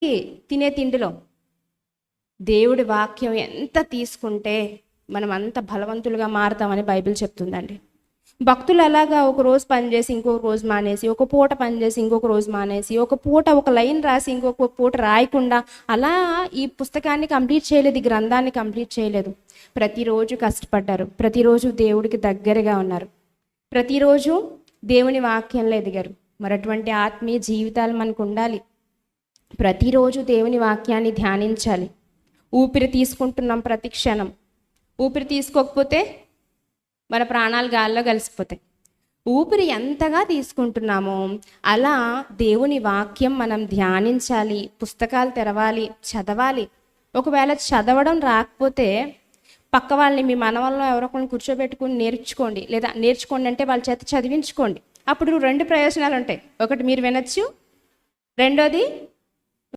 తినే తిండిలో దేవుడి వాక్యం ఎంత తీసుకుంటే మనం అంత బలవంతులుగా మారుతామని బైబిల్ చెప్తుందండి. భక్తులు అలాగా ఒక రోజు పనిచేసి ఇంకొక రోజు మానేసి, ఒక పూట పనిచేసి ఇంకొక రోజు మానేసి, ఒక పూట ఒక లైన్ రాసి ఇంకొక పూట రాయకుండా అలా ఈ పుస్తకాన్ని కంప్లీట్ చేయలేదు, ఈ గ్రంథాన్ని కంప్లీట్ చేయలేదు. ప్రతిరోజు కష్టపడ్డారు, ప్రతిరోజు దేవుడికి దగ్గరగా ఉన్నారు, ప్రతిరోజు దేవుని వాక్యంలో ఎదిగారు. మరి అటువంటి ఆత్మీయ జీవితాలు మనకు ఉండాలి. ప్రతిరోజు దేవుని వాక్యాన్ని ధ్యానించాలి. ఊపిరి తీసుకుంటున్నాం ప్రతి క్షణం. ఊపిరి తీసుకోకపోతే మన ప్రాణాలు గాల్లో కలిసిపోతాయి. ఊపిరి ఎంతగా తీసుకుంటున్నామో అలా దేవుని వాక్యం మనం ధ్యానించాలి, పుస్తకాలు తెరవాలి, చదవాలి. ఒకవేళ చదవడం రాకపోతే పక్క వాళ్ళని, మీ మనవల్లో ఎవరొకరిని కూర్చోబెట్టుకుని నేర్చుకోండి, లేదా నేర్చుకోండి అంటే వాళ్ళ చేత చదివించుకోండి. అప్పుడు 2 ప్రయోజనాలు ఉంటాయి. ఒకటి, మీరు వినొచ్చు. రెండోది,